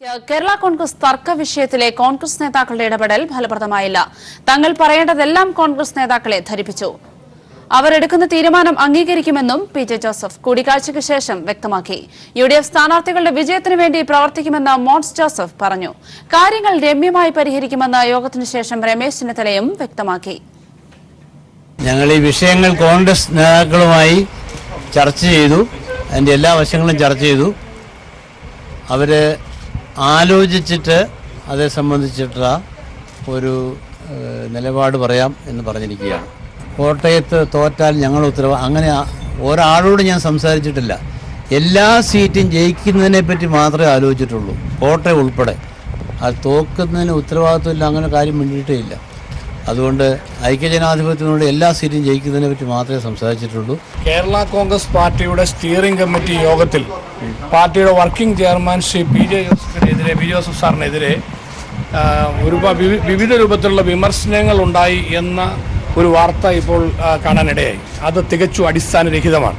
കേരള കോൺഗ്രസ് തർക്ക വിഷയത്തിലെ കോൺഗ്രസ് നേതാക്കളുടെ ഇടപെടൽ ഫലപ്രദമായില്ല. തങ്ങൾ പറയേണ്ടതെല്ലാം കോൺഗ്രസ് നേതാക്കളെ ധരിപ്പിച്ചു. അവർ എടുക്കുന്ന തീരുമാനം അംഗീകരിക്കുമെന്നും പി.ജെ. ജോസഫ് കൂടിക്കാഴ്ചയ്ക്ക് ശേഷം വ്യക്തമാക്കി. യു.ഡി.എഫ് സ്ഥാനാർത്ഥികളുടെ വിജയത്തിനു വേണ്ടി പ്രവർത്തിക്കുമെന്ന് മോൻസ് ജോസഫ് പറഞ്ഞു. കാര്യങ്ങൾ രമ്യമായി പരിഹരിക്കുമെന്ന് യോഗത്തിനു ശേഷം രമേശ് ചെന്നിത്തലയും വ്യക്തമാക്കി. ഞങ്ങൾ ഈ വിഷയങ്ങൾ കോൺഗ്രസ് നേതാക്കളുമായി ചർച്ച ചെയ്തു. അതിൻ്റെ എല്ലാ വശങ്ങളും ചർച്ച ചെയ്തു. അവർ ആലോചിച്ചിട്ട് അതേ സംബന്ധിച്ചിട്ടുള്ള ഒരു നിലപാട് പറയാം എന്ന് പറഞ്ഞിരിക്കുകയാണ്. കോട്ടയത്ത് തോറ്റാൽ ഞങ്ങൾ അങ്ങനെ ഒരാളോട് ഞാൻ സംസാരിച്ചിട്ടില്ല. എല്ലാ സീറ്റും ജയിക്കുന്നതിനെ പറ്റി മാത്രമേ ആലോചിച്ചിട്ടുള്ളൂ, കോട്ടയം ഉൾപ്പെടെ. അത് തോക്കുന്നതിന് ഉത്തരവാദിത്വമില്ല, അങ്ങനെ കാര്യം വേണ്ടിയിട്ടേ ഇല്ല. അതുകൊണ്ട് ഐക്യജനാധിപത്യത്തിനോട് എല്ലാ സീറ്റും ജയിക്കുന്നതിനെ പറ്റി മാത്രമേ സംസാരിച്ചിട്ടുള്ളൂ. കേരള കോൺഗ്രസ് പാർട്ടിയുടെ സ്റ്റിയറിംഗ് കമ്മിറ്റി യോഗത്തിൽ പാർട്ടിയുടെ working chairman Shri P J. Joseph സാറിനെതിരെ വിവിധ രൂപത്തിലുള്ള വിമർശനങ്ങൾ ഉണ്ടായി എന്ന ഒരു വാർത്ത ഇപ്പോൾ കാണാനിടയായി. അത് തികച്ചും അടിസ്ഥാനരഹിതമാണ്.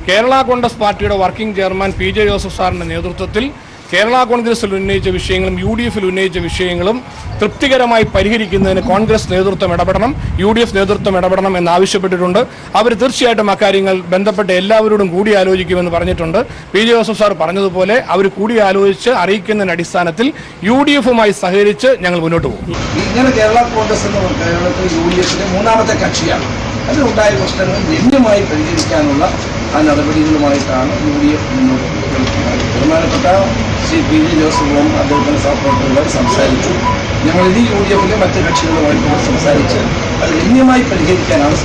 കേരള കോൺഗ്രസ് പാർട്ടിയുടെ വർക്കിംഗ് ചെയർമാൻ പി.ജെ. ജോസഫ് സാറിന്റെ നേതൃത്വത്തിൽ കേരള കോൺഗ്രസിൽ ഉന്നയിച്ച വിഷയങ്ങളും യു.ഡി.എഫിൽ ഉന്നയിച്ച വിഷയങ്ങളും തൃപ്തികരമായി പരിഹരിക്കുന്നതിന് കോൺഗ്രസ് നേതൃത്വം ഇടപെടണം, യു.ഡി.എഫ് നേതൃത്വം ഇടപെടണം എന്നാവശ്യപ്പെട്ടിട്ടുണ്ട്. അവർ തീർച്ചയായിട്ടും അക്കാര്യങ്ങൾ ബന്ധപ്പെട്ട എല്ലാവരോടും കൂടിയാലോചിക്കുമെന്ന് പറഞ്ഞിട്ടുണ്ട്. പി.ജെ. ജോസഫ് സാർ പറഞ്ഞതുപോലെ അവർ കൂടിയാലോചിച്ച് അറിയിക്കുന്നതിന് അടിസ്ഥാനത്തിൽ യു.ഡി.എഫുമായി സഹകരിച്ച് ഞങ്ങൾ മുന്നോട്ട് പോകും. ഇങ്ങനെ കേരള കോൺഗ്രസ് എന്ന കേരളത്തിൽ യു.ഡി.എഫിന്റെ മൂന്നാമത്തെ കക്ഷിയാണ്. അതിലുണ്ടായ പ്രശ്നങ്ങൾ ഗണ്യമായി പരിഹരിക്കാനുള്ള ആ നടപടികളുമായിട്ടാണ് യു.ഡി.എഫ് മുന്നോട്ട് പോകുന്നത്. ബഹുമാനപ്പെട്ട ശ്രീ പി.ജെ. ജോസഫും അദ്ദേഹത്തിന്റെ സഹപ്രവർത്തകർ സംസാരിച്ചു. ഞങ്ങൾ ഇത് യു.ഡി.എഫിലെ മറ്റ് കക്ഷികളുമായിട്ട് സംസാരിച്ച് അത് ഗണ്യമായി പരിഹരിക്കാനാണ്.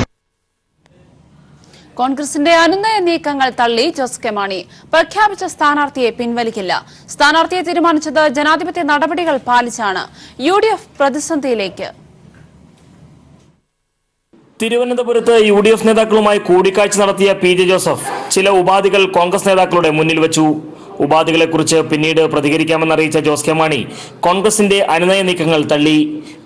കോൺഗ്രസിന്റെ അനുനയ നീക്കങ്ങൾ തള്ളി ജോസ് കെ മാണി. പ്രഖ്യാപിച്ച സ്ഥാനാർത്ഥിയെ പിൻവലിക്കില്ല. സ്ഥാനാർത്ഥിയെ തീരുമാനിച്ചത് ജനാധിപത്യ നടപടികൾ പാലിച്ചാണ്. യു.ഡി.എഫ് പ്രതിസന്ധിയിലേക്ക്. തിരുവനന്തപുരത്ത് യു.ഡി.എഫ് നേതാക്കളുമായി കൂടിക്കാഴ്ച നടത്തിയ പി.ജെ. ജോസഫ് ചില ഉപാധികൾ കോൺഗ്രസ് നേതാക്കളുടെ മുന്നിൽ വെച്ചു. ഉപാധികളെക്കുറിച്ച് പിന്നീട് പ്രതികരിക്കാമെന്നറിയിച്ച ജോസ് കെ മാണി കോൺഗ്രസിന്റെ അനുനയ നീക്കങ്ങൾ തള്ളി.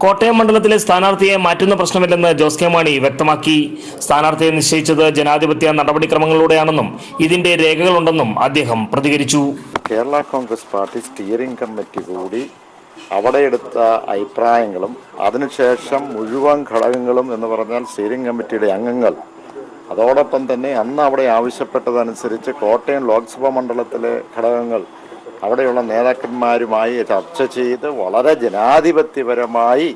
കോട്ടയം മണ്ഡലത്തിലെ സ്ഥാനാർത്ഥിയെ മാറ്റുന്ന പ്രശ്നമില്ലെന്ന് ജോസ് കെ മാണി വ്യക്തമാക്കി. സ്ഥാനാർത്ഥിയെ നിശ്ചയിച്ചത് ജനാധിപത്യ നടപടിക്രമങ്ങളിലൂടെയാണെന്നും ഇതിന്റെ രേഖകളുണ്ടെന്നും അദ്ദേഹം പ്രതികരിച്ചു. Kerala Congress party steering committee കൂടി അവിടെ എടുത്ത അഭിപ്രായങ്ങളും അതിനുശേഷം മുഴുവൻ ഘടകങ്ങളും എന്ന് പറഞ്ഞാൽ സ്റ്റിയറിംഗ് കമ്മിറ്റിയുടെ അംഗങ്ങൾ അതോടൊപ്പം തന്നെ അന്ന് അവിടെ ആവശ്യപ്പെട്ടതനുസരിച്ച് കോട്ടയം ലോക്സഭാ മണ്ഡലത്തിലെ ഘടകങ്ങൾ അവിടെയുള്ള നേതാക്കന്മാരുമായി ചർച്ച ചെയ്ത് വളരെ ജനാധിപത്യപരമായി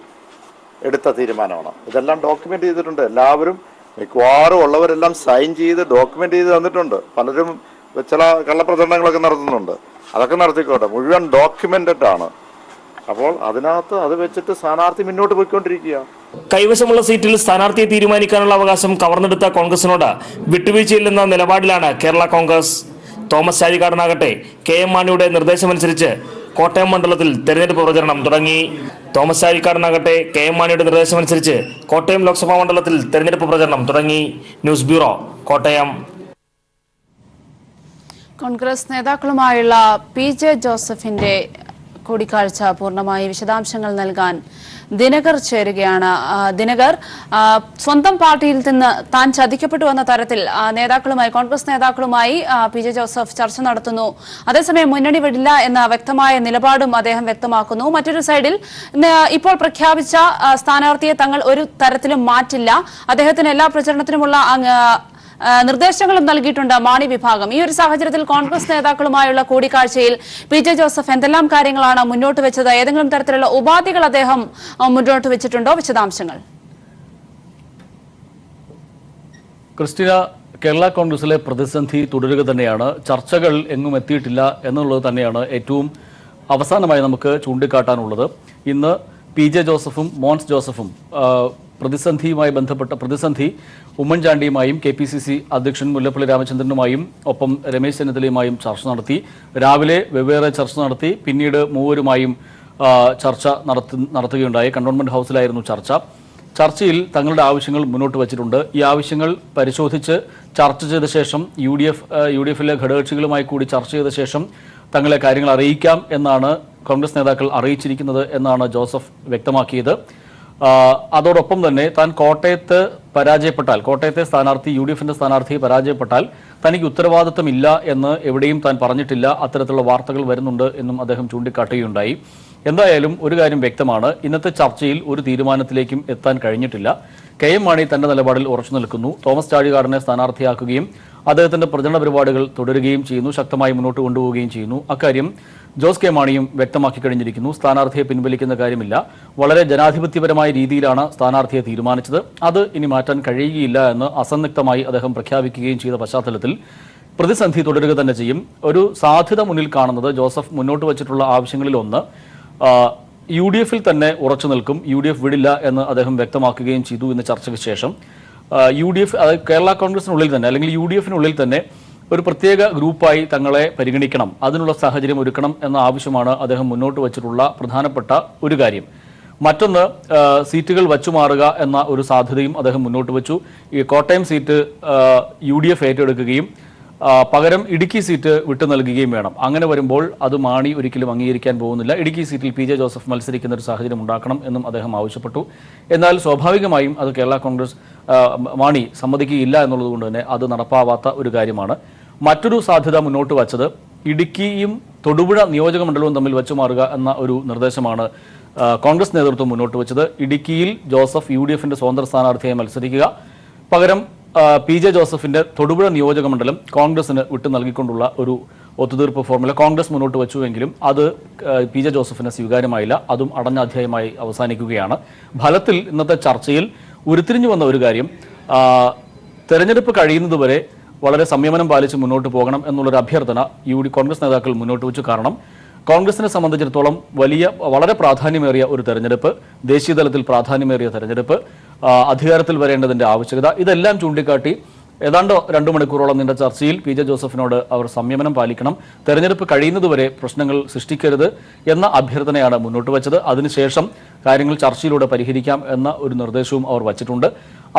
എടുത്ത തീരുമാനമാണ്. ഇതെല്ലാം ഡോക്യുമെന്റ് ചെയ്തിട്ടുണ്ട്. എല്ലാവരും മിക്കവാറും ഉള്ളവരെല്ലാം സൈൻ ചെയ്ത് ഡോക്യുമെന്റ് ചെയ്ത് തന്നിട്ടുണ്ട്. പലരും ചില കള്ളപ്രചരണങ്ങളൊക്കെ നടത്തുന്നുണ്ട്. അതൊക്കെ നടത്തിക്കോട്ടെ, മുഴുവൻ ഡോക്യുമെന്റഡ് ആണ്. അപ്പോൾ അതിനകത്ത് അത് വെച്ചിട്ട് സ്ഥാനാർത്ഥി മുന്നോട്ട് പോയിക്കൊണ്ടിരിക്കുക. കൈവശമുള്ള സീറ്റിൽ സ്ഥാനാർത്ഥിയെ തീരുമാനിക്കാനുള്ള അവകാശം കവർന്നെടുത്ത കോൺഗ്രസിനോട് വിട്ടുവീഴ്ചയില്ലെന്ന നിലപാടിലാണ് കേരള കോൺഗ്രസ്. തോമസ് ചാഴികാടനാകട്ടെ കെ.എം. മാണിയുടെ നിർദ്ദേശമനുസരിച്ച് കോട്ടയം മണ്ഡലത്തിൽ തെരഞ്ഞെടുപ്പ് പ്രചരണം തുടങ്ങി. തോമസ് ചാഴികാടനാകട്ടെ കെ.എം. മാണിയുടെ നിർദ്ദേശമനുസരിച്ച് കോട്ടയം ലോക്സഭാ മണ്ഡലത്തിൽ തെരഞ്ഞെടുപ്പ് പ്രചരണം തുടങ്ങി. News bureau, Kottayam. കോൺഗ്രസ് നേതാക്കളുമായുള്ള പി.ജെ. ജോസഫിന്റെ കൂടിക്കാഴ്ച പൂർണ്ണമായി വിശദാംശങ്ങൾ നൽകാൻ ദിനകർ ചേരുകയാണ്. ദിനകർ, സ്വന്തം പാർട്ടിയിൽ നിന്ന് താൻ ചതിക്കപ്പെട്ടു എന്ന തരത്തിൽ കോൺഗ്രസ് നേതാക്കളുമായി പി.ജെ. ജോസഫ് ചർച്ച നടത്തുന്നു. അതേസമയം മുന്നണി വിടില്ല എന്ന വ്യക്തമായ നിലപാടും അദ്ദേഹം വ്യക്തമാക്കുന്നു. മറ്റൊരു സൈഡിൽ ഇപ്പോൾ പ്രഖ്യാപിച്ച സ്ഥാനാർത്ഥിയെ തങ്ങൾ ഒരു തരത്തിലും മാറ്റില്ല, അദ്ദേഹത്തിന് എല്ലാ പ്രചരണത്തിനുമുള്ള നിർദ്ദേശങ്ങളും നൽകിയിട്ടുണ്ട് മാണി വിഭാഗം. ഈ ഒരു സാഹചര്യത്തിൽ കോൺഗ്രസ് നേതാക്കളുമായുള്ള കൂടിക്കാഴ്ചയിൽ പി.ജെ. ജോസഫ് എന്തെല്ലാം കാര്യങ്ങളാണ് മുന്നോട്ട് വെച്ചത്? ഏതെങ്കിലും തരത്തിലുള്ള ഉപാധികൾ അദ്ദേഹം മുന്നോട്ട് വെച്ചിട്ടുണ്ടോ? വിശദാംശങ്ങൾ. ക്രിസ്റ്റീന, കേരള കോൺഗ്രസിലെ പ്രതിസന്ധി തുടരുക തന്നെയാണ്. ചർച്ചകൾ എങ്ങും എത്തിയിട്ടില്ല എന്നുള്ളത് തന്നെയാണ് ഏറ്റവും അവസാനമായി നമുക്ക് ചൂണ്ടിക്കാട്ടാനുള്ളത്. ഇന്ന് പി.ജെ. ജോസഫും മോൻസ് ജോസഫും പ്രതിസന്ധിയുമായി ബന്ധപ്പെട്ട പ്രതിസന്ധി ഉമ്മൻചാണ്ടിയുമായും കെ.പി.സി.സി അധ്യക്ഷൻ മുല്ലപ്പള്ളി രാമചന്ദ്രനുമായും ഒപ്പം രമേശ് ചെന്നിത്തലയുമായും ചർച്ച നടത്തി. രാവിലെ വെവ്വേറെ ചർച്ച നടത്തി. പിന്നീട് മൂവരുമായും ചർച്ച നടത്തുകയുണ്ടായി. കണ്ടോൺമെന്റ് ഹൗസിലായിരുന്നു ചർച്ച. ചർച്ചയിൽ തങ്ങളുടെ ആവശ്യങ്ങൾ മുന്നോട്ട് വച്ചിട്ടുണ്ട്. ഈ ആവശ്യങ്ങൾ പരിശോധിച്ച് ചർച്ച ചെയ്ത ശേഷം യു.ഡി.എഫിലെ ഘടകകക്ഷികളുമായി കൂടി ചർച്ച ചെയ്ത ശേഷം തങ്ങളെ കാര്യങ്ങൾ അറിയിക്കാം എന്നാണ് കോൺഗ്രസ് നേതാക്കൾ അറിയിച്ചിരിക്കുന്നത് എന്നാണ് ജോസഫ് വ്യക്തമാക്കിയത്. അതോടൊപ്പം തന്നെ താൻ കോട്ടയത്തെ സ്ഥാനാർത്ഥി യു.ഡി.എഫിന്റെ സ്ഥാനാർത്ഥി പരാജയപ്പെട്ടാൽ തനിക്ക് ഉത്തരവാദിത്തമില്ല എന്ന് എവിടെയും താൻ പറഞ്ഞിട്ടില്ല, അത്തരത്തിലുള്ള വാർത്തകൾ വരുന്നുണ്ട് എന്നും അദ്ദേഹം ചൂണ്ടിക്കാട്ടുകയുണ്ടായി. എന്തായാലും ഒരു കാര്യം വ്യക്തമാണ്, ഇന്നത്തെ ചർച്ചയിൽ ഒരു തീരുമാനത്തിലേക്കും എത്താൻ കഴിഞ്ഞിട്ടില്ല. കെ.എം. മാണി തന്റെ നിലപാടിൽ ഉറച്ചു നിൽക്കുന്നു. തോമസ് ചാഴികാടനെ സ്ഥാനാർത്ഥിയാക്കുകയും അദ്ദേഹത്തിന്റെ പ്രചരണ പരിപാടികൾ തുടരുകയും ചെയ്യുന്നു, ശക്തമായി മുന്നോട്ട് കൊണ്ടുപോവുകയും ചെയ്യുന്നു. അക്കാര്യം ജോസ് കെ മാണിയും വ്യക്തമാക്കി കഴിഞ്ഞിരിക്കുന്നു. സ്ഥാനാർത്ഥിയെ പിൻവലിക്കുന്ന കാര്യമില്ല, വളരെ ജനാധിപത്യപരമായ രീതിയിലാണ് സ്ഥാനാർത്ഥിയെ തീരുമാനിച്ചത്, അത് ഇനി മാറ്റാൻ കഴിയുകയില്ല എന്ന് അസന്നിഗ്ധമായി അദ്ദേഹം പ്രഖ്യാപിക്കുകയും ചെയ്ത പശ്ചാത്തലത്തിൽ പ്രതിസന്ധി തുടരുക തന്നെ ചെയ്യും. ഒരു സാധ്യത മുന്നിൽ കാണുന്നത് ജോസഫ് മുന്നോട്ട് വച്ചിട്ടുള്ള ആവശ്യങ്ങളിൽ ഒന്ന് UDF-ൽ തന്നെ ഉറച്ചു നിൽക്കും, UDF വിടില്ല എന്ന് അദ്ദേഹം വ്യക്തമാക്കുകയും ചെയ്തു. ഇന്ന് ചർച്ചയ്ക്ക് ശേഷം UDF, കേരള കോൺഗ്രസിനുള്ളിൽ തന്നെ അല്ലെങ്കിൽ UDF-നുള്ളിൽ തന്നെ ഒരു പ്രത്യേക ഗ്രൂപ്പായി തങ്ങളെ പരിഗണിക്കണം, അതിനുള്ള സാഹചര്യം ഒരുക്കണം എന്ന ആവശ്യമാണ് അദ്ദേഹം മുന്നോട്ട് വച്ചിട്ടുള്ള പ്രധാനപ്പെട്ട ഒരു കാര്യം. മറ്റൊന്ന് സീറ്റുകൾ വച്ചുമാറുക എന്ന ഒരു സാധ്യതയും അദ്ദേഹം മുന്നോട്ട് വെച്ചു. ഈ കോട്ടയം സീറ്റ് UDF ഏറ്റെടുക്കുകയും പകരം ഇടുക്കി സീറ്റ് വിട്ടു നൽകുകയും വേണം. അങ്ങനെ വരുമ്പോൾ അത് മാണി ഒരിക്കലും അംഗീകരിക്കാൻ പോകുന്നില്ല. ഇടുക്കി സീറ്റിൽ PJ ജോസഫ് മത്സരിക്കുന്ന ഒരു സാഹചര്യം ഉണ്ടാക്കണം എന്നും അദ്ദേഹം ആവശ്യപ്പെട്ടു. എന്നാൽ സ്വാഭാവികമായും അത് കേരള കോൺഗ്രസ് മാണി സമ്മതിക്കുകയില്ല എന്നുള്ളത് കൊണ്ട് തന്നെ അത് നടപ്പാവാത്ത ഒരു കാര്യമാണ്. മറ്റൊരു സാധ്യത മുന്നോട്ട് വച്ചത് ഇടുക്കിയും തൊടുപുഴ നിയോജക മണ്ഡലവും തമ്മിൽ വച്ചുമാറുക എന്ന ഒരു നിർദ്ദേശമാണ് കോൺഗ്രസ് നേതൃത്വം മുന്നോട്ട് വെച്ചത്. ഇടുക്കിയിൽ ജോസഫ് UDF-ന്റെ സ്വതന്ത്ര സ്ഥാനാർത്ഥിയായി മത്സരിക്കുക, പകരം PJ ജോസഫിന്റെ തൊടുപുഴ നിയോജക മണ്ഡലം കോൺഗ്രസിന് വിട്ടു നൽകിക്കൊണ്ടുള്ള ഒരു ഒത്തുതീർപ്പ് ഫോർമുല കോൺഗ്രസ് മുന്നോട്ട് വെച്ചുവെങ്കിലും അത് PJ ജോസഫിന് സ്വീകാര്യമായില്ല. അതും അടഞ്ഞ അധ്യായമായി അവസാനിക്കുകയാണ്. ഫലത്തിൽ ഇന്നത്തെ ചർച്ചയിൽ ഉരുത്തിരിഞ്ഞു വന്ന ഒരു കാര്യം, തെരഞ്ഞെടുപ്പ് കഴിയുന്നതുവരെ വളരെ സംയമനം പാലിച്ച് മുന്നോട്ട് പോകണം എന്നുള്ളൊരു അഭ്യർത്ഥന കോൺഗ്രസ് നേതാക്കൾ മുന്നോട്ട് വെച്ചു. കാരണം കോൺഗ്രസിനെ സംബന്ധിച്ചിടത്തോളം വളരെ പ്രാധാന്യമേറിയ ഒരു തെരഞ്ഞെടുപ്പ്, ദേശീയ തലത്തിൽ പ്രാധാന്യമേറിയ തെരഞ്ഞെടുപ്പ്, അധികാരത്തിൽ വരേണ്ടതിന്റെ ആവശ്യകത, ഇതെല്ലാം ചൂണ്ടിക്കാട്ടി ഏതാണ്ട് 2 മണിക്കൂറോളം നീണ്ട ചർച്ചയിൽ PJ ജോസഫിനോട് അവർ സംയമനം പാലിക്കണം, തെരഞ്ഞെടുപ്പ് കഴിയുന്നതുവരെ പ്രശ്നങ്ങൾ സൃഷ്ടിക്കരുത് എന്ന അഭ്യർത്ഥനയാണ് മുന്നോട്ട് വെച്ചത്. അതിനുശേഷം കാര്യങ്ങൾ ചർച്ചയിലൂടെ പരിഹരിക്കാം എന്ന ഒരു നിർദ്ദേശവും അവർ വച്ചിട്ടുണ്ട്.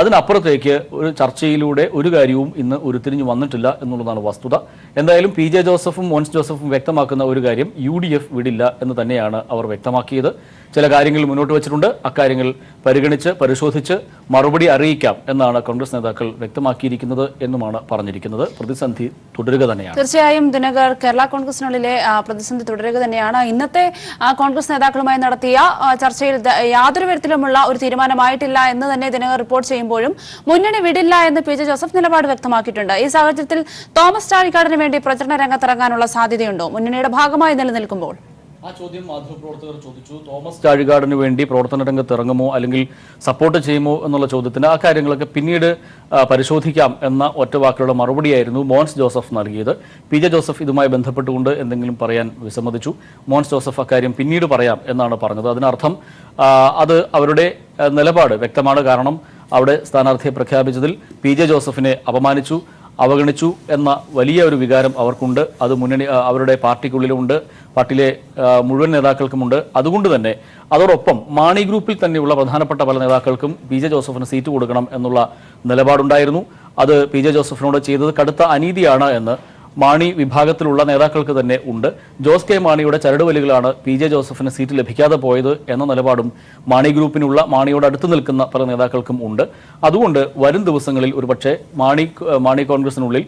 അതിനപ്പുറത്തേക്ക് ഒരു ചർച്ചയിലൂടെ ഒരു കാര്യവും ഇന്ന് ഉരുത്തിരിഞ്ഞു വന്നിട്ടില്ല എന്നുള്ളതാണ് വസ്തുത. എന്തായാലും PJ ജോസഫും മോൻസ് ജോസഫും വ്യക്തമാക്കുന്ന ഒരു കാര്യം, UDF വിടില്ല എന്ന് തന്നെയാണ് അവർ വ്യക്തമാക്കിയത്. ചില കാര്യങ്ങൾ മുന്നോട്ട് വെച്ചിട്ടുണ്ട്, അക്കാര്യങ്ങൾ പരിഗണിച്ച് പരിശോധിച്ച് മറുപടി അറിയിക്കാം എന്നാണ് കോൺഗ്രസ് നേതാക്കൾ വ്യക്തമാക്കിയിരിക്കുന്നത് എന്നുമാണ് പറഞ്ഞിരിക്കുന്നത്. പ്രതിസന്ധി തുടരുക തന്നെയാണ്. തീർച്ചയായും ദിനകർ, കേരള കോൺഗ്രസിനുള്ളിലെ പ്രതിസന്ധി തുടരുക തന്നെയാണ്. ഇന്നത്തെ കോൺഗ്രസ് നേതാക്കളുമായി നടത്തിയ ചർച്ചയിൽ യാതൊരു തരത്തിലുമുള്ള ഒരു തീരുമാനമായിട്ടില്ല എന്ന് തന്നെ ദിനകർ റിപ്പോർട്ട് ചെയ്യുമ്പോഴും മുന്നണി വിടില്ല എന്ന് PJ ജോസഫ് നിലപാട് വ്യക്തമാക്കിയിട്ടുണ്ട്. ഈ സാഹചര്യത്തിൽ തോമസ് ചാഴികാടന് വേണ്ടി പ്രചരണ രംഗത്തിറങ്ങാനുള്ള സാധ്യതയുണ്ടോ മുന്നണിയുടെ ഭാഗമായി നിലനിൽക്കുമ്പോൾ? ആ ചോദ്യം മാധ്യമപ്രവർത്തകർ ചോദിച്ചു. തോമസ് ചാഴികാടന് വേണ്ടി പ്രവർത്തന രംഗത്ത് ഇറങ്ങുമോ അല്ലെങ്കിൽ സപ്പോർട്ട് ചെയ്യുമോ എന്നുള്ള ചോദ്യത്തിന് ആ കാര്യങ്ങളൊക്കെ പിന്നീട് പരിശോധിക്കാം എന്ന ഒറ്റവാക്കുകളുടെ മറുപടിയായിരുന്നു മോൻസ് ജോസഫ് നൽകിയത്. PJ ജോസഫ് ഇതുമായി ബന്ധപ്പെട്ടുകൊണ്ട് എന്തെങ്കിലും പറയാൻ വിസമ്മതിച്ചു. മോൻസ് ജോസഫ് അക്കാര്യം പിന്നീട് പറയാം എന്നാണ് പറഞ്ഞത്. അതിനർത്ഥം അത് അവരുടെ നിലപാട് വ്യക്തമാണ്. കാരണം അവിടെ സ്ഥാനാർത്ഥിയെ പ്രഖ്യാപിച്ചതിൽ PJ ജോസഫിനെ അപമാനിച്ചു, അവഗണിച്ചു എന്ന വലിയ ഒരു വികാരം അവർക്കുണ്ട്. അത് അവരുടെ പാർട്ടിക്കുള്ളിലുമുണ്ട്, പാർട്ടിയിലെ മുഴുവൻ നേതാക്കൾക്കുമുണ്ട്. അതുകൊണ്ട് തന്നെ അതോടൊപ്പം മാണി ഗ്രൂപ്പിൽ തന്നെയുള്ള പ്രധാനപ്പെട്ട പല നേതാക്കൾക്കും PJ ജോസഫിന് സീറ്റ് കൊടുക്കണം എന്നുള്ള നിലപാടുണ്ടായിരുന്നു. അത് PJ ജോസഫിനോട് ചെയ്തത് കടുത്ത അനീതിയാണ് എന്ന് മാണി വിഭാഗത്തിലുള്ള നേതാക്കൾക്ക് തന്നെ ഉണ്ട്. ജോസ് കെ മാണിയുടെ ചരടുവലികളാണ് PJ ജോസഫിന് സീറ്റ് ലഭിക്കാതെ പോയത് എന്ന നിലപാടും മാണി ഗ്രൂപ്പിനുള്ള, മാണിയോട് അടുത്ത് നിൽക്കുന്ന പല നേതാക്കൾക്കും ഉണ്ട്. അതുകൊണ്ട് വരും ദിവസങ്ങളിൽ ഒരുപക്ഷെ മാണി കോൺഗ്രസിനുള്ളിൽ,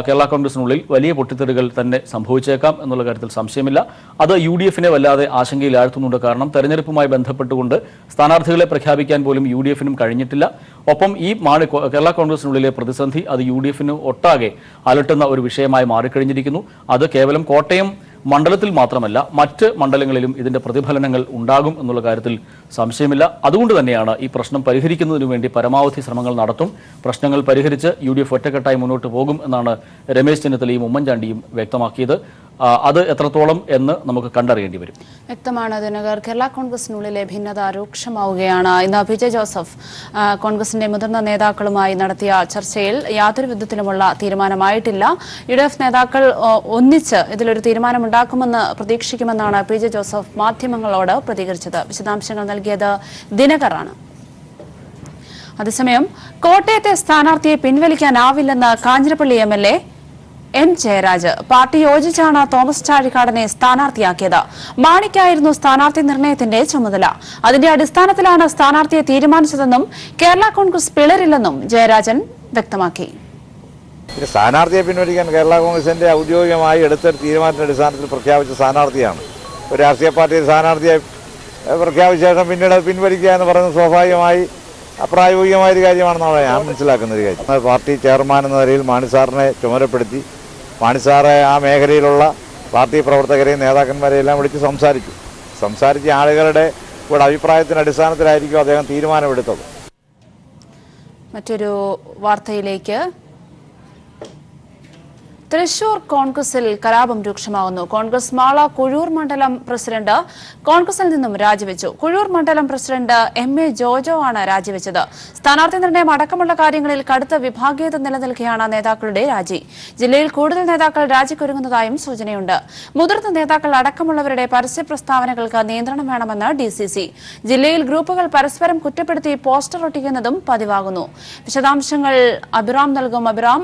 കേരള കോൺഗ്രസിനുള്ളിൽ വലിയ പൊട്ടിത്തെറികൾ തന്നെ സംഭവിച്ചേക്കാം എന്നുള്ള കാര്യത്തിൽ സംശയമില്ല. അത് UDF-നെ വല്ലാതെ ആശങ്കയിലാഴ്ത്തുന്നുണ്ട്. കാരണം തെരഞ്ഞെടുപ്പുമായി ബന്ധപ്പെട്ടുകൊണ്ട് സ്ഥാനാർത്ഥികളെ പ്രഖ്യാപിക്കാൻ പോലും UDF-നും കഴിഞ്ഞിട്ടില്ല. ഒപ്പം ഈ കേരള കോൺഗ്രസിനുള്ളിലെ പ്രതിസന്ധി അത് UDF-ന് ഒട്ടാകെ അലട്ടുന്ന ഒരു വിഷയമായി മാറിക്കഴിഞ്ഞിരിക്കുന്നു. അത് കേവലം കോട്ടയം മണ്ഡലത്തിൽ മാത്രമല്ല മറ്റ് മണ്ഡലങ്ങളിലും ഇതിന്റെ പ്രതിഫലനങ്ങൾ ഉണ്ടാകും എന്നുള്ള കാര്യത്തിൽ സംശയമില്ല. അതുകൊണ്ട് തന്നെയാണ് ഈ പ്രശ്നം പരിഹരിക്കുന്നതിനു വേണ്ടി പരമാവധി ശ്രമങ്ങൾ നടത്തും. പ്രശ്നങ്ങൾ പരിഹരിച്ച് UDF ഒറ്റക്കെട്ടായി മുന്നോട്ട് പോകും എന്നാണ് രമേശ് ചെന്നിത്തലയും ഉമ്മൻചാണ്ടിയും വ്യക്തമാക്കിയത്. അത് എത്രത്തോളം എന്ന് നമുക്ക് കണ്ടറിയേണ്ടി വരും. വ്യക്തമാണ് ദിനകർ. കേരള കോൺഗ്രസിനുള്ളിലെ ഭിന്നത രൂക്ഷമാവുകയാണ്. ഇന്ന് PJ ജോസഫ് കോൺഗ്രസിന്റെ മുതിർന്ന നേതാക്കളുമായി നടത്തിയ ചർച്ചയിൽ യാതൊരു വിധത്തിലുമുള്ള തീരുമാനമായിട്ടില്ല. UDF നേതാക്കൾ ഒന്നിച്ച് ഇതിലൊരു തീരുമാനമുണ്ടാക്കുമെന്ന് പ്രതീക്ഷിക്കുമെന്നാണ് PJ ജോസഫ് മാധ്യമങ്ങളോട് പ്രതികരിച്ചത്. വിശദാംശങ്ങൾ നൽകിയത് ദിനകറാണ്. അതേസമയം കോട്ടയത്തെ സ്ഥാനാർത്ഥിയെ പിൻവലിക്കാനാവില്ലെന്ന് Kanjirappally MLA N. Jayaraj party യോജിച്ചാണ് തോമസ് ചാഴികാടനെ സ്ഥാനാർത്ഥിയാക്കിയത്. മാണിക്കായിരുന്നു സ്ഥാനാർത്ഥി നിർണയത്തിന്റെ ചുമതല. അതിന്റെ അടിസ്ഥാനത്തിലാണ് സ്ഥാനാർത്ഥിയെ തീരുമാനിച്ചതെന്നും കേരള കോൺഗ്രസ് പിളരില്ലെന്നും ജയരാജൻ വ്യക്തമാക്കി. പിന്നെ സ്ഥാനാർത്ഥിയെ പിൻവലിക്കാൻ കേരള കോൺഗ്രസിൻ്റെ ഔദ്യോഗികമായി എടുത്ത തീരുമാനത്തിൻ്റെ അടിസ്ഥാനത്തിൽ പ്രഖ്യാപിച്ച സ്ഥാനാർത്ഥിയാണ്. ഒരു രാഷ്ട്രീയ പാർട്ടി സ്ഥാനാർത്ഥിയെ പ്രഖ്യാപിച്ച ശേഷം പിന്നീട് പിൻവലിക്കുക എന്ന് പറയുന്നത് സ്വാഭാവികമായി അപ്രായോഗികമായൊരു കാര്യമാണെന്നാണ് ഞാൻ മനസ്സിലാക്കുന്ന ഒരു കാര്യം. പാർട്ടി ചെയർമാൻ എന്ന നിലയിൽ മാണി സാറിനെ ചുമതലപ്പെടുത്തി മാണി സാറെ ആ മേഖലയിലുള്ള പാർട്ടി പ്രവർത്തകരെയും നേതാക്കന്മാരെയും എല്ലാം വിളിച്ച് സംസാരിച്ച് ആളുകളുടെ കൂടെ അഭിപ്രായത്തിൻ്റെ അടിസ്ഥാനത്തിലായിരിക്കും അദ്ദേഹം തീരുമാനമെടുത്തത്. മറ്റൊരു വാർത്തയിലേക്ക്. തൃശൂർ കോൺഗ്രസിൽ കലാപം രൂക്ഷമാകുന്നു. കോൺഗ്രസ് മാള കുഴൂർ മണ്ഡലം പ്രസിഡന്റ് കോൺഗ്രസിൽ നിന്നും രാജിവെച്ചു. കുഴൂർ മണ്ഡലം പ്രസിഡന്റ് MA ജോജോ ആണ് രാജിവെച്ചത്. സ്ഥാനാർത്ഥി നിർണയം അടക്കമുള്ള കാര്യങ്ങളിൽ കടുത്ത വിഭാഗീയത നിലനിൽക്കെയാണ് നേതാക്കളുടെ രാജി. ജില്ലയിൽ കൂടുതൽ നേതാക്കൾ രാജിക്കൊരുങ്ങുന്നതായും സൂചനയുണ്ട്. മുതിർന്ന നേതാക്കൾ അടക്കമുള്ളവരുടെ പരസ്യ പ്രസ്താവനകൾക്ക് നിയന്ത്രണം വേണമെന്ന് DCC. ജില്ലയിൽ ഗ്രൂപ്പുകൾ പരസ്പരം കുറ്റപ്പെടുത്തി പോസ്റ്റർ ഒട്ടിക്കുന്നതും പതിവാകുന്നു. വിശദാംശങ്ങൾ അഭിറാം നൽകും. അഭിറാം,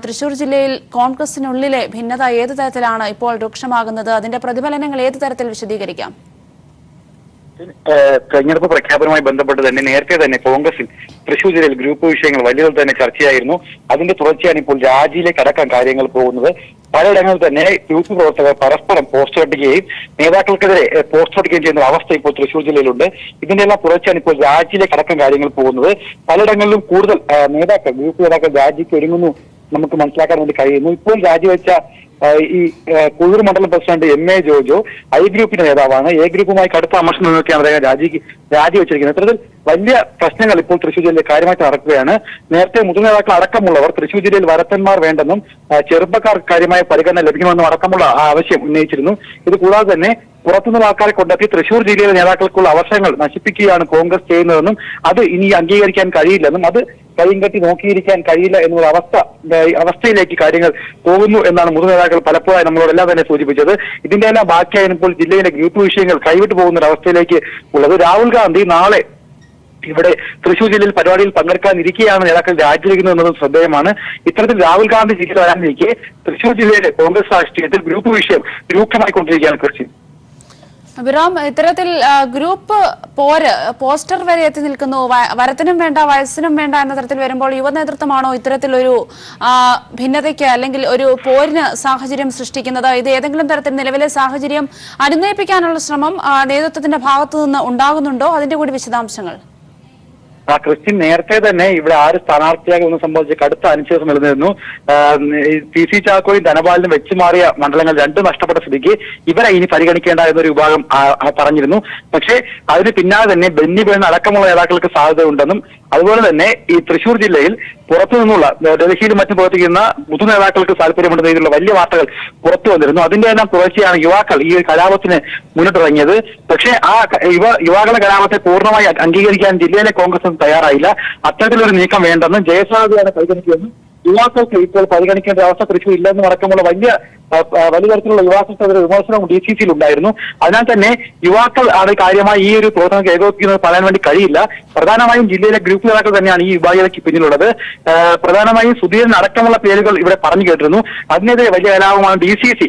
തൃശൂർ ജില്ലയിൽ കോൺഗ്രസിനുള്ളിലെ ഭിന്നത ഏത് തരത്തിലാണ് ഇപ്പോൾ രൂക്ഷമാകുന്നത്? അതിന്റെ പ്രതിഫലനങ്ങൾ ഏത് തരത്തിൽ വിശദീകരിക്കാം? തെരഞ്ഞെടുപ്പ് പ്രഖ്യാപനവുമായി ബന്ധപ്പെട്ട് തന്നെ നേരത്തെ തന്നെ കോൺഗ്രസിൽ തൃശൂർ ജില്ലയിൽ ഗ്രൂപ്പ് വിഷയങ്ങൾ വലിയ തോതിൽ തന്നെ ചർച്ചയായിരുന്നു. അതിന്റെ തുടർച്ചയാണ് ഇപ്പോൾ രാജിയിലേക്ക് അടക്കം കാര്യങ്ങൾ പോകുന്നത്. പലയിടങ്ങളിൽ തന്നെ യൂത്ത് പ്രവർത്തകർ പരസ്പരം പോസ്റ്റർ ഒട്ടിക്കുകയും നേതാക്കൾക്കെതിരെ പോസ്റ്റർ ഒട്ടിക്കുകയും ചെയ്യുന്ന അവസ്ഥ ഇപ്പോൾ തൃശൂർ ജില്ലയിലുണ്ട്. ഇതിന്റെ എല്ലാം തുടർച്ചയാണ് ഇപ്പോൾ രാജിയിലേക്ക് അടക്കം കാര്യങ്ങൾ പോകുന്നത്. പലയിടങ്ങളിലും കൂടുതൽ ഗ്രൂപ്പ് നേതാക്കൾ രാജിക്ക് ഒരുങ്ങുന്നു നമുക്ക് മനസ്സിലാക്കാൻ വേണ്ടി കഴിയുന്നു. ഇപ്പോൾ രാജിവെച്ച ഈ കുഴൂർ മണ്ഡലം പ്രസിഡന്റ് MA ജോജോ I ഗ്രൂപ്പിന്റെ നേതാവാണ്. A ഗ്രൂപ്പുമായി കടുത്ത അമർഷം നോക്കിയാണ് അദ്ദേഹം രാജിവെച്ചിരിക്കുന്നത്. ഇത്തരത്തിൽ വലിയ പ്രശ്നങ്ങൾ ഇപ്പോൾ തൃശൂർ ജില്ലയിൽ കാര്യമായിട്ട് നടക്കുകയാണ്. നേരത്തെ മുതിർന്ന നേതാക്കൾ അടക്കമുള്ളവർ തൃശൂർ ജില്ലയിൽ വരത്തന്മാർ വേണ്ടെന്നും ചെറുപ്പക്കാർക്ക് കാര്യമായ പരിഗണന ലഭിക്കണമെന്നും അടക്കമുള്ള ആവശ്യം ഉന്നയിച്ചിരുന്നു. ഇത് കൂടാതെ തന്നെ പുറത്തുനിന്നുള്ള ആൾക്കാരെ കൊണ്ടെത്തി തൃശൂർ ജില്ലയിലെ നേതാക്കൾക്കുള്ള അവസരങ്ങൾ നശിപ്പിക്കുകയാണ് കോൺഗ്രസ് ചെയ്യുന്നതെന്നും അത് ഇനി അംഗീകരിക്കാൻ കഴിയില്ലെന്നും അത് കൈയും കെട്ടി നോക്കിയിരിക്കാൻ കഴിയില്ല എന്നുള്ള അവസ്ഥയിലേക്ക് കാര്യങ്ങൾ പോകുന്നു എന്നാണ് മുതിർന്ന നേതാക്കൾ പലപ്പോഴായി നമ്മളോടെല്ലാം തന്നെ സൂചിപ്പിച്ചത്. ഇതിന്റെ എല്ലാം ബാക്കിയായി ഇപ്പോൾ ജില്ലയിലെ ഗ്രൂപ്പ് വിഷയങ്ങൾ കൈവിട്ടു പോകുന്ന ഒരു അവസ്ഥയിലേക്ക് ഉള്ളത്. രാഹുൽ ഗാന്ധി നാളെ ഇവിടെ തൃശൂർ ജില്ലയിൽ പരിപാടിയിൽ പങ്കെടുക്കാനിരിക്കെയാണ് നേതാക്കൾ രാജിവെക്കുന്നത് എന്നതും ശ്രദ്ധേയമാണ്. ഇത്തരത്തിൽ രാഹുൽ ഗാന്ധി ജില്ലയിൽ വരാനിരിക്കെ തൃശൂർ ജില്ലയിലെ കോൺഗ്രസ് രാഷ്ട്രീയത്തിൽ ഗ്രൂപ്പ് വിഷയം രൂക്ഷമായിക്കൊണ്ടിരിക്കുകയാണ് കൃഷി. അഭിറാം, ഇത്തരത്തിൽ ഗ്രൂപ്പ് പോസ്റ്റർ വരെ എത്തി നിൽക്കുന്നു. വരത്തിനും വേണ്ട വയസ്സിനും വേണ്ട എന്ന തരത്തിൽ വരുമ്പോൾ യുവ നേതൃത്വമാണോ ഇത്തരത്തിലൊരു ഭിന്നതയ്ക്ക് അല്ലെങ്കിൽ ഒരു പോരിന് സാഹചര്യം സൃഷ്ടിക്കുന്നത്? ഇത് ഏതെങ്കിലും തരത്തിൽ നിലവിലെ സാഹചര്യം അനുനയിപ്പിക്കാനുള്ള ശ്രമം നേതൃത്വത്തിന്റെ ഭാഗത്തു നിന്ന് ഉണ്ടാകുന്നുണ്ടോ? അതിന്റെ കൂടി വിശദാംശങ്ങൾ. ക്രിസ്ത്യൻ നേരത്തെ തന്നെ ഇവിടെ ആര് സ്ഥാനാർത്ഥിയാകുമെന്ന് സംബന്ധിച്ച് കടുത്ത അനിശ്ചിതത്വം നിലനിന്നിരുന്നു. PC ചാക്കോയും ധനപാലിനും വെച്ചുമാറിയ മണ്ഡലങ്ങൾ രണ്ടും നഷ്ടപ്പെട്ട സ്ഥിതിക്ക് ഇവരെ ഇനി പരിഗണിക്കേണ്ട എന്നൊരു വിഭാഗം പറഞ്ഞിരുന്നു. പക്ഷേ അതിന് പിന്നാലെ തന്നെ ബെന്നി ബെഹ്ൻ അടക്കമുള്ള നേതാക്കൾക്ക് സാധ്യതയുണ്ടെന്നും അതുപോലെ തന്നെ ഈ തൃശൂർ ജില്ലയിൽ പുറത്തു നിന്നുള്ള ഡൽഹിയിലും മറ്റും പ്രവർത്തിക്കുന്ന മുതു നേതാക്കൾക്ക് താല്പര്യമുണ്ടെന്ന രീതിയിലുള്ള വലിയ വാർത്തകൾ പുറത്തു വന്നിരുന്നു. അതിന്റെ എല്ലാം തുടർച്ചയാണ് യുവാക്കൾ ഈ കലാപത്തിന് മുന്നിട്ടിറങ്ങിയത്. പക്ഷേ ആ യുവാക്കളുടെ കലാപത്തെ പൂർണ്ണമായി അംഗീകരിക്കാൻ ജില്ലയിലെ കോൺഗ്രസ് തയ്യാറായില്ല. അത്തരത്തിലൊരു നീക്കം വേണ്ടെന്നും ജയസാധ്യതയാണ് പരിഗണിക്കുമെന്നും യുവാക്കൾക്ക് ഇപ്പോൾ പരിഗണിക്കേണ്ട അവസ്ഥ തൃശൂർ ഇല്ലെന്നും അടക്കമുള്ള വലിയ തരത്തിലുള്ള യുവാക്കൾക്കെതിരെ വിമർശനവും DCCയിൽ ഉണ്ടായിരുന്നു. അതിനാൽ തന്നെ യുവാക്കൾ ആണ് കാര്യമായി ഈ ഒരു പ്രവർത്തനം ഏകോപിക്കുന്നത് പറയാൻ വേണ്ടി കഴിയില്ല. പ്രധാനമായും ജില്ലയിലെ ഗ്രൂപ്പ് നേതാക്കൾ തന്നെയാണ് ഈ വിഭാഗീയതയ്ക്ക് പിന്നിലുള്ളത്. പ്രധാനമായും സുധീരൻ അടക്കമുള്ള പേരുകൾ ഇവിടെ പറഞ്ഞു കേട്ടിരുന്നു. അതിനെതിരെ വലിയ കലാപമാണ് DCC,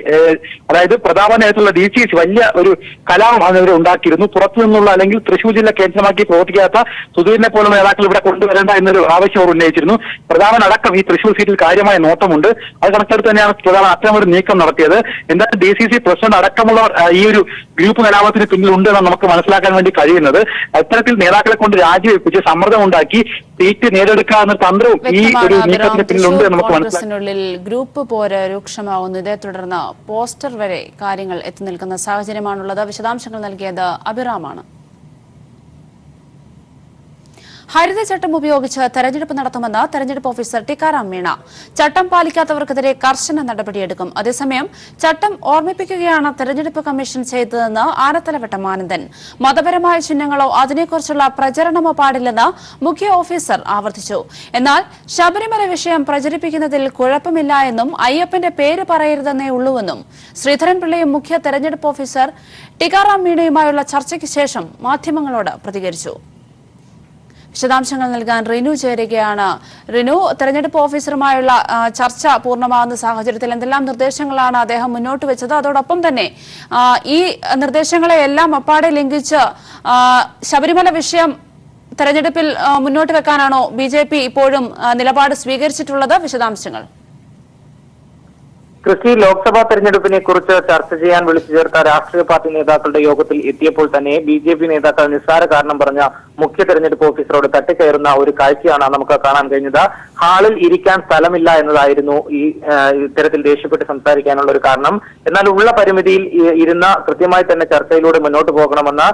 അതായത് പ്രതാപൻ നേതൃത്വമുള്ള DCC വലിയ ഒരു കലാപം അതിനെതിരെ ഉണ്ടാക്കിയിരുന്നു. പുറത്തു നിന്നുള്ള അല്ലെങ്കിൽ തൃശൂർ ജില്ല കേന്ദ്രമാക്കി പ്രവർത്തിക്കാത്ത സുധീരനെ പോലുള്ള നേതാക്കൾ ഇവിടെ കൊണ്ടുവരേണ്ട എന്നൊരു ആവശ്യം അവർ ഉന്നയിച്ചിരുന്നു. പ്രതാപൻ അടക്കം ഈ തൃശൂർ സീറ്റിൽ കാര്യമായ നോട്ടമുണ്ട്. അത് കണക്കെടുത്ത് തന്നെയാണ് പ്രധാന അത്തരമൊരു നീക്കം നടത്തിയത്. എന്തായാലും DCC പ്രസിഡന്റ് അടക്കമുള്ളവർ ഈ ഒരു ഗ്രൂപ്പ് കലാപത്തിന് പിന്നിലുണ്ട് എന്നാണ് നമുക്ക് മനസ്സിലാക്കാൻ വേണ്ടി കഴിയുന്നത്. അത്തരത്തിൽ നേതാക്കളെ കൊണ്ട് രാജിവെപ്പിച്ച് സമ്മർദ്ദം ഉണ്ടാക്കി സീറ്റ് നേടിയെടുക്കാവുന്ന തന്ത്രവും ഈ ഒരു നീക്കത്തിന് പിന്നിലുണ്ട് എന്ന് നമുക്ക് മനസ്സിലാക്കാം. ഗ്രൂപ്പ് പോര് രൂക്ഷമാവുന്നു. ഇതേ തുടർന്ന് പോസ്റ്റർ വരെ കാര്യങ്ങൾ എത്തി നിൽക്കുന്ന സാഹചര്യമാണുള്ളത്. വിശദാംശങ്ങൾ നൽകിയത് അഭിറാമാണ്. ഹരിതചട്ടം ഉപയോഗിച്ച് തെരഞ്ഞെടുപ്പ് നടത്തുമെന്ന് തെരഞ്ഞെടുപ്പ് ഓഫീസർ ടിക്കാറാം മീണ. ചട്ടം പാലിക്കാത്തവർക്കെതിരെ കർശന നടപടിയെടുക്കും. അതേസമയം ചട്ടം ഓർമ്മിപ്പിക്കുകയാണ് തെരഞ്ഞെടുപ്പ് കമ്മീഷൻ ചെയ്തതെന്ന് ആനത്തലവട്ടം ആനന്ദൻ. മതപരമായ ചിഹ്നങ്ങളോ അതിനെക്കുറിച്ചുള്ള പ്രചരണമോ പാടില്ലെന്ന് മുഖ്യ ഓഫീസർ ആവർത്തിച്ചു. എന്നാൽ ശബരിമല വിഷയം പ്രചരിപ്പിക്കുന്നതിൽ കുഴപ്പമില്ല എന്നും അയ്യപ്പന്റെ പേര് പറയരുതെന്നേ ഉള്ളൂവെന്നും ശ്രീധരൻപിള്ളയും മുഖ്യ തെരഞ്ഞെടുപ്പ് ഓഫീസർ ടിക്കാറാം മീണയുമായുള്ള ചർച്ചയ്ക്ക് ശേഷം മാധ്യമങ്ങളോട് പ്രതികരിച്ചു. വിശദാംശങ്ങൾ നൽകാൻ റിനു ചേരുകയാണ്. റിനു, തെരഞ്ഞെടുപ്പ് ഓഫീസറുമായുള്ള ചർച്ച പൂർണ്ണമാകുന്ന സാഹചര്യത്തിൽ എന്തെല്ലാം നിർദ്ദേശങ്ങളാണ് അദ്ദേഹം മുന്നോട്ട് വെച്ചത്? അതോടൊപ്പം തന്നെ ഈ നിർദ്ദേശങ്ങളെയെല്ലാം അപ്പാടെ ലംഘിച്ച് ശബരിമല വിഷയം തെരഞ്ഞെടുപ്പിൽ മുന്നോട്ട് വെക്കാനാണോ BJP ഇപ്പോഴും നിലപാട് സ്വീകരിച്ചിട്ടുള്ളത്? വിശദാംശങ്ങൾ. കൃഷി ലോക്സഭാ തെരഞ്ഞെടുപ്പിനെ കുറിച്ച് ചർച്ച ചെയ്യാൻ വിളിച്ചു ചേർത്ത രാഷ്ട്രീയ പാർട്ടി നേതാക്കളുടെ യോഗത്തിൽ എത്തിയപ്പോൾ തന്നെ BJP നേതാക്കൾ നിസ്സാര കാരണം പറഞ്ഞ മുഖ്യ തെരഞ്ഞെടുപ്പ് ഓഫീസറോട് തട്ടിക്കയറുന്ന ഒരു കാഴ്ചയാണ് നമുക്ക് കാണാൻ കഴിഞ്ഞത്. ഹാളിൽ ഇരിക്കാൻ സ്ഥലമില്ല എന്നതായിരുന്നു ഇത്തരത്തിൽ ദേഷ്യപ്പെട്ട് സംസാരിക്കാനുള്ള ഒരു കാരണം. എന്നാൽ ഉള്ള പരിമിതിയിൽ ഇരുന്ന കൃത്യമായി തന്നെ ചർച്ചയിലൂടെ മുന്നോട്ട് പോകണമെന്ന്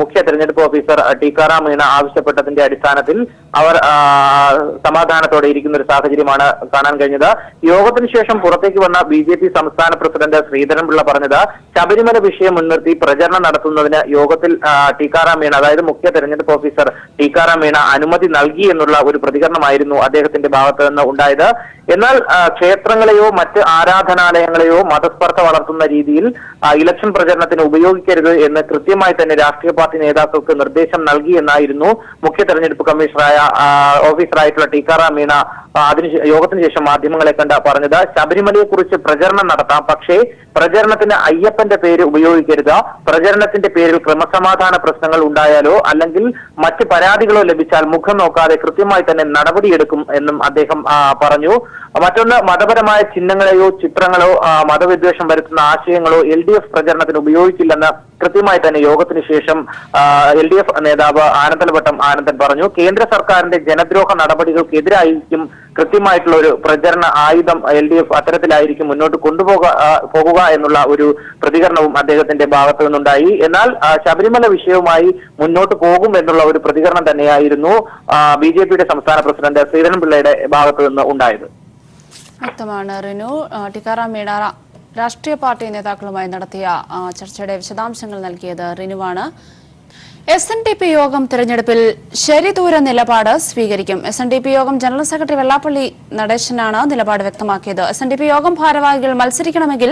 മുഖ്യ തെരഞ്ഞെടുപ്പ് ഓഫീസർ ടിക്കാറാം മീണ ആവശ്യപ്പെട്ടതിന്റെ അടിസ്ഥാനത്തിൽ അവർ സമാധാനത്തോടെ ഇരിക്കുന്ന ഒരു സാഹചര്യമാണ് കാണാൻ കഴിഞ്ഞത്. യോഗത്തിന് ശേഷം പുറത്തേക്ക് വന്ന BJP സംസ്ഥാന പ്രസിഡന്റ് ശ്രീധരൻപിള്ള പറഞ്ഞത് ശബരിമല വിഷയം മുൻനിർത്തി പ്രചരണം നടത്തുന്നതിന് യോഗത്തിൽ ടിക്കാറാം മീണ, അതായത് മുഖ്യ തെരഞ്ഞെടുപ്പ് ഓഫീസർ ടിക്കാറാം മീണ അനുമതി നൽകി എന്നുള്ള ഒരു പ്രതികരണമായിരുന്നു അദ്ദേഹത്തിന്റെ ഭാഗത്ത് നിന്ന് ഉണ്ടായത്. എന്നാൽ ക്ഷേത്രങ്ങളെയോ മറ്റ് ആരാധനാലയങ്ങളെയോ മതസ്പർദ്ധ വളർത്തുന്ന രീതിയിൽ ഇലക്ഷൻ പ്രചരണത്തിന് ഉപയോഗിക്കരുത് എന്ന് കൃത്യമായി തന്നെ രാഷ്ട്രീയ പാർട്ടി നേതാക്കൾക്ക് നിർദ്ദേശം നൽകി എന്നായിരുന്നു മുഖ്യ തെരഞ്ഞെടുപ്പ് കമ്മീഷണറായ ഓഫീസറായിട്ടുള്ള ടിക്കാറാം മീണ യോഗത്തിന് ശേഷം മാധ്യമങ്ങളെ കണ്ട് പറഞ്ഞത്. ശബരിമലയെ കുറിച്ച് പ്രചരണം നടത്താം, പക്ഷേ പ്രചരണത്തിന് അയ്യപ്പന്റെ പേര് ഉപയോഗിക്കരുത്. പ്രചരണത്തിന്റെ പേരിൽ ക്രമസമാധാന പ്രശ്നങ്ങൾ ഉണ്ടായാലോ അല്ലെങ്കിൽ മറ്റ് പരാതികളോ ലഭിച്ചാൽ മുഖം നോക്കാതെ കൃത്യമായി തന്നെ നടപടിയെടുക്കും എന്നും അദ്ദേഹം പറഞ്ഞു. മറ്റൊന്ന്, മതപരമായ ചിഹ്നങ്ങളെയോ ചിത്രങ്ങളോ മതവിദ്വേഷം വരുത്തുന്ന ആശയങ്ങളോ LDF പ്രചരണത്തിന് ഉപയോഗിക്കില്ലെന്ന് കൃത്യമായി തന്നെ യോഗത്തിന് ശേഷം LDF നേതാവ് ആനന്ദൻ പറഞ്ഞു. കേന്ദ്ര സർക്കാരിന്റെ ജനദ്രോഹ നടപടികൾക്കെതിരായിരിക്കും കൃത്യമായിട്ടുള്ള ഒരു പ്രചരണ ആയുധം LDF അത്തരത്തിലായിരിക്കും മുന്നോട്ട് പോകുക എന്നുള്ള ഒരു പ്രതികരണവും അദ്ദേഹത്തിന്റെ ഭാഗത്തു നിന്നുണ്ടായി. എന്നാൽ ശബരിമല വിഷയവുമായി മുന്നോട്ട് പോകും എന്നുള്ള ഒരു പ്രതികരണം തന്നെയായിരുന്നു BJPയുടെ സംസ്ഥാന പ്രസിഡന്റ് ശ്രീധരൻപിള്ളയുടെ ഭാഗത്തു നിന്ന് ഉണ്ടായത്. വ്യക്തമാണ് റിനു. ടിക്കാറാം മീണ രാഷ്ട്രീയ പാർട്ടി നേതാക്കളുമായി നടത്തിയ ചർച്ചയുടെ വിശദാംശങ്ങൾ നൽകിയത് റിനുവാണ്. SNDP യോഗം തെരഞ്ഞെടുപ്പിൽ ശരിദൂര നിലപാട് സ്വീകരിക്കും. SNDP യോഗം ജനറൽ സെക്രട്ടറി വെള്ളാപ്പള്ളി നടേശനാണ് നിലപാട് വ്യക്തമാക്കിയത്. SNDP യോഗം ഭാരവാഹികൾ മത്സരിക്കണമെങ്കിൽ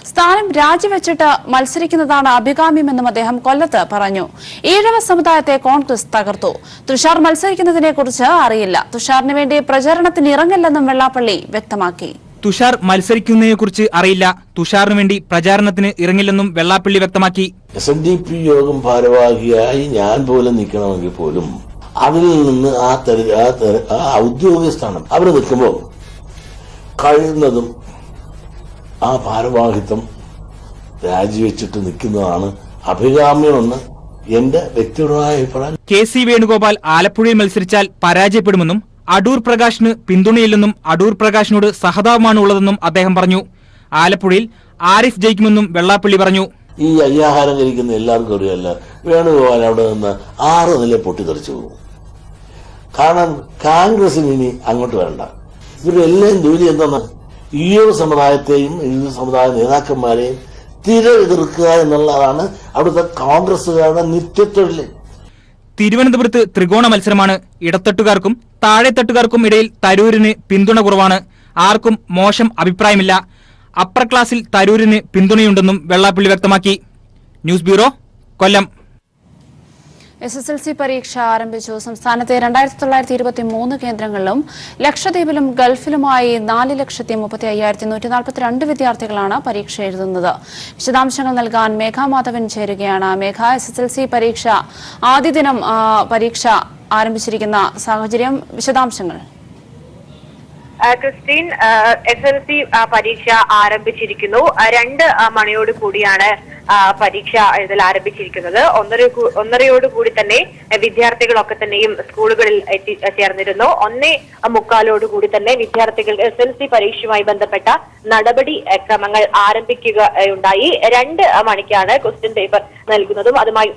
സ്ഥാനം രാജിവെച്ചിട്ട് മത്സരിക്കുന്നതാണ് അഭികാമ്യമെന്നും അദ്ദേഹം കൊല്ലത്ത് പറഞ്ഞു. ഈഴവ സമുദായത്തെ കോൺഗ്രസ് തകർത്തു. തുഷാർ മത്സരിക്കുന്നതിനെക്കുറിച്ച് അറിയില്ല. തുഷാറിന് വേണ്ടി പ്രചരണത്തിന് ഇറങ്ങില്ലെന്നും വെള്ളാപ്പള്ളി വ്യക്തമാക്കി. തുഷാർ മത്സരിക്കുന്നതിനെക്കുറിച്ച് അറിയില്ല. തുഷാറിന് വേണ്ടി പ്രചാരണത്തിന് ഇറങ്ങില്ലെന്നും വെള്ളാപ്പള്ളി വ്യക്തമാക്കി. SNDP യോഗം ഭാരവാഹിയായി ഞാൻ പോലും നിൽക്കണമെങ്കിൽ പോലും അതിൽ നിന്ന് ആ ഔദ്യോഗിക സ്ഥാനം അവർ നിൽക്കുമ്പോൾ കഴിയുന്നതും ആ ഭാരവാഹിത്വം രാജിവെച്ചിട്ട് നിൽക്കുന്നതാണ് അഭികാമ്യമെന്ന് എന്റെ വ്യക്തിപരമായ അഭിപ്രായം. KC വേണുഗോപാൽ ആലപ്പുഴയിൽ മത്സരിച്ചാൽ പരാജയപ്പെടുമെന്നും അടൂർ പ്രകാശിന് പിന്തുണയില്ലെന്നും അടൂർ പ്രകാശിനോട് സഹതാപമാണ് ഉള്ളതെന്നും അദ്ദേഹം പറഞ്ഞു. ആലപ്പുഴയിൽ ആരിഫ് ജയിക്കുമെന്നും വെള്ളാപ്പള്ളി പറഞ്ഞു. ഈ അയ്യാഹാരം കഴിക്കുന്ന എല്ലാവർക്കും അറിയാല്ല, വേണുഗോപാൽ അവിടെ നിന്ന് 6 നില പൊട്ടിത്തെറിച്ചു പോകും. കാരണം കോൺഗ്രസിന് ഇനി അങ്ങോട്ട് വരണ്ട. ഇവരുടെ എല്ലാം ജോലി എന്താണ്? ഈഴവ സമുദായത്തെയും ഈഴവ സമുദായ നേതാക്കന്മാരെയും എതിർക്കുക എന്നുള്ളതാണ് അവിടുത്തെ കോൺഗ്രസുകാരുടെ നിത്യത്തൊഴിൽ. തിരുവനന്തപുരത്ത് ത്രികോണ മത്സരമാണ്. ഇടത്തട്ടുകാർക്കും താഴെത്തട്ടുകാർക്കും ഇടയിൽ തരൂരിന് പിന്തുണ കുറവാണ്. ആർക്കും മോശം അഭിപ്രായമില്ല. അപ്പർ ക്ലാസിൽ തരൂരിന് പിന്തുണയുണ്ടെന്നും വെള്ളാപ്പള്ളി വ്യക്തമാക്കി. ന്യൂസ് ബ്യൂറോ, കൊല്ലം. SSLC പരീക്ഷ ആരംഭിച്ചു. സംസ്ഥാനത്തെ 2923 കേന്ദ്രങ്ങളിലും ലക്ഷദ്വീപിലും ഗൾഫിലുമായി 4,35,142 വിദ്യാർത്ഥികളാണ് പരീക്ഷ എഴുതുന്നത്. വിശദാംശങ്ങൾ നൽകാൻ മേഘ മാധവൻ ചേരുകയാണ്. മേഘ, SSLC പരീക്ഷ ആദ്യ ദിനം പരീക്ഷ ആരംഭിച്ചിരിക്കുന്ന സാഹചര്യം, വിശദാംശങ്ങൾ. ക്രിസ്റ്റീൻ, SSLC പരീക്ഷ ആരംഭിച്ചിരിക്കുന്നു. 2 മണിയോട് കൂടിയാണ് പരീക്ഷ എഴുതൽ ആരംഭിച്ചിരിക്കുന്നത്. 1:30 തന്നെ വിദ്യാർത്ഥികളൊക്കെ തന്നെയും സ്കൂളുകളിൽ എത്തിച്ചേർന്നിരുന്നു. 1:45 തന്നെ വിദ്യാർത്ഥികൾ SSLC പരീക്ഷയുമായി ബന്ധപ്പെട്ട നടപടി ക്രമങ്ങൾ ആരംഭിക്കുകയുണ്ടായി. 2 മണിക്കാണ് ക്വസ്റ്റ്യൻ പേപ്പർ നൽകുന്നതും അതുമായി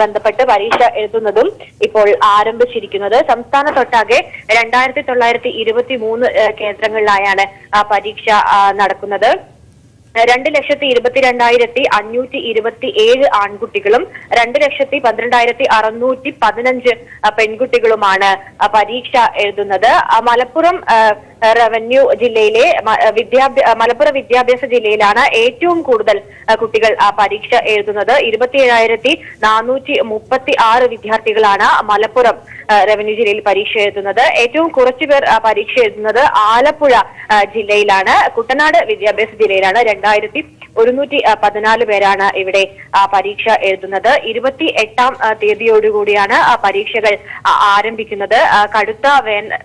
ബന്ധപ്പെട്ട് പരീക്ഷ എഴുതുന്നതും ഇപ്പോൾ ആരംഭിച്ചിരിക്കുന്നത്. സംസ്ഥാനത്തൊട്ടാകെ 2923 കേന്ദ്രങ്ങളിലായാണ് പരീക്ഷ നടക്കുന്നത്. 2,22,527 ആൺകുട്ടികളും 2,12,615 പെൺകുട്ടികളുമാണ് പരീക്ഷ എഴുതുന്നത്. മലപ്പുറം റവന്യൂ ജില്ലയിലെ മലപ്പുറം വിദ്യാഭ്യാസ ജില്ലയിലാണ് ഏറ്റവും കൂടുതൽ കുട്ടികൾ പരീക്ഷ എഴുതുന്നത്. 27,436 വിദ്യാർത്ഥികളാണ് മലപ്പുറം റവന്യൂ ജില്ലയിൽ പരീക്ഷ എഴുതുന്നത്. ഏറ്റവും കുറച്ചുപേർ പരീക്ഷ എഴുതുന്നത് ആലപ്പുഴ ജില്ലയിലാണ്. കുട്ടനാട് വിദ്യാഭ്യാസ ജില്ലയിലാണ് 2,000 114 പേരാണ് ഇവിടെ പരീക്ഷ എഴുതുന്നത്. 28-ാം തീയതിയോടുകൂടിയാണ് പരീക്ഷകൾ ആരംഭിക്കുന്നത്. കടുത്ത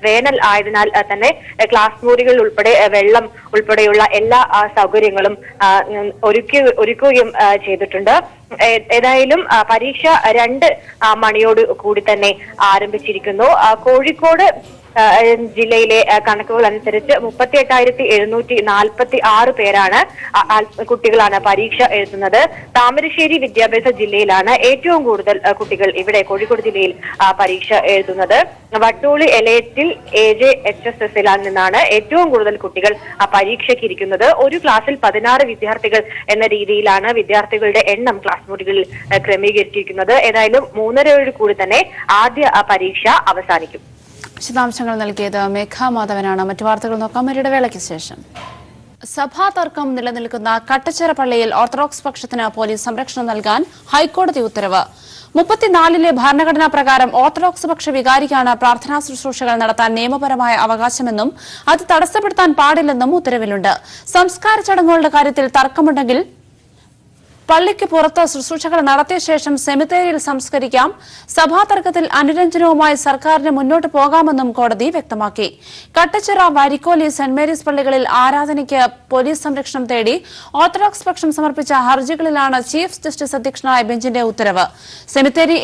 വേനൽ ആയതിനാൽ തന്നെ ക്ലാസ് മുറികൾ ഉൾപ്പെടെ വെള്ളം ഉൾപ്പെടെയുള്ള എല്ലാ സൗകര്യങ്ങളും ഒരുക്കുകയും ചെയ്തിട്ടുണ്ട്. ഏതായാലും പരീക്ഷ 2 മണിയോട് കൂടി തന്നെ ആരംഭിച്ചിരിക്കുന്നു. കോഴിക്കോട് ജില്ലയിലെ കണക്കുകൾ അനുസരിച്ച് 38,746 പേരാണ് കുട്ടികളാണ് പരീക്ഷ എഴുതുന്നത്. താമരശ്ശേരി വിദ്യാഭ്യാസ ജില്ലയിലാണ് ഏറ്റവും കൂടുതൽ കുട്ടികൾ ഇവിടെ കോഴിക്കോട് ജില്ലയിൽ പരീക്ഷ എഴുതുന്നത്. വട്ടൂളി എലയറ്റിൽ AJHSS നിന്നാണ് ഏറ്റവും കൂടുതൽ കുട്ടികൾ പരീക്ഷയ്ക്ക് ഇരിക്കുന്നത്. ഒരു ക്ലാസ്സിൽ 16 വിദ്യാർത്ഥികൾ എന്ന രീതിയിലാണ് വിദ്യാർത്ഥികളുടെ എണ്ണം ക്ലാസ് മുറികളിൽ ക്രമീകരിച്ചിരിക്കുന്നത്. ഏതായാലും 3:30 കൂടി തന്നെ ആദ്യ പരീക്ഷ അവസാനിക്കും. വിശദാംശങ്ങൾ നൽകിയത് മേഘ മാധവനാണ്. മറ്റു വാർത്തകൾ നോക്കാം ഇടവേളയ്ക്ക് ശേഷം. സഭാ തർക്കം നിലനിൽക്കുന്ന കട്ടച്ചിറ പള്ളിയിൽ ഓർത്തഡോക്സ് പക്ഷത്തിന് പോലീസ് സംരക്ഷണം നൽകാൻ ഹൈക്കോടതി ഉത്തരവ്. 34-ലെ ഭരണഘടനാ പ്രകാരം ഓർത്തഡോക്സ് പക്ഷ വികാരിക്കാണ് പ്രാർത്ഥനാ ശുശ്രൂഷകൾ നടത്താൻ നിയമപരമായ അവകാശമെന്നും അത് തടസ്സപ്പെടുത്താൻ പാടില്ലെന്നും ഉത്തരവിലുണ്ട്. സംസ്കാര ചടങ്ങുകളുടെ കാര്യത്തിൽ തർക്കമുണ്ടെങ്കിൽ പള്ളിക്ക് പുറത്ത് ശുശ്രൂഷകൾ നടത്തിയ ശേഷം സെമിത്തേരിയിൽ സംസ്കരിക്കാം. സഭാ തർക്കത്തിൽ അനുരഞ്ജനവുമായി സർക്കാരിന് മുന്നോട്ട് പോകാമെന്നും കോടതി വ്യക്തമാക്കി. കട്ടച്ചിറ, വാരിക്കോലി, സെന്റ് മേരീസ് പള്ളികളിൽ ആരാധനയ്ക്ക് പോലീസ് സംരക്ഷണം തേടി ഓർത്തഡോക്സ് പക്ഷം സമർപ്പിച്ച ഹർജികളിലാണ് ചീഫ് ജസ്റ്റിസ് അധ്യക്ഷനായ ബെഞ്ചിന്റെ ഉത്തരവ്. സെമിത്തേരി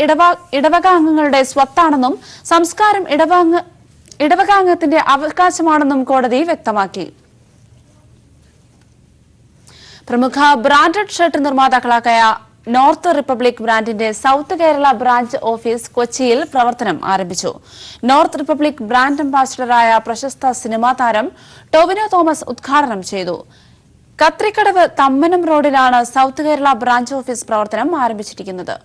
ഇടവക അംഗങ്ങളുടെ സ്വത്താണെന്നും സംസ്കാരം ഇടവക അംഗത്തിന്റെ അവകാശമാണെന്നും കോടതി വ്യക്തമാക്കി. പ്രമുഖ ബ്രാൻഡഡ് ഷർട്ട് നിർമ്മാതാക്കളായ നോർത്ത് റിപ്പബ്ലിക് ബ്രാൻഡിന്റെ സൗത്ത് കേരള ബ്രാഞ്ച് ഓഫീസ് കൊച്ചിയിൽ പ്രവർത്തനം ആരംഭിച്ചു. നോർത്ത് റിപ്പബ്ലിക് ബ്രാൻഡ് അംബാസിഡറായ പ്രശസ്ത സിനിമാ താരം ടൊവിനോ തോമസ് ഉദ്ഘാടനം ചെയ്തു. കത്രിക്കടവ് തമ്മനം റോഡിലാണ് സൗത്ത് കേരള ബ്രാഞ്ച് ഓഫീസ് പ്രവർത്തനം ആരംഭിച്ചിരിക്കുന്നത്.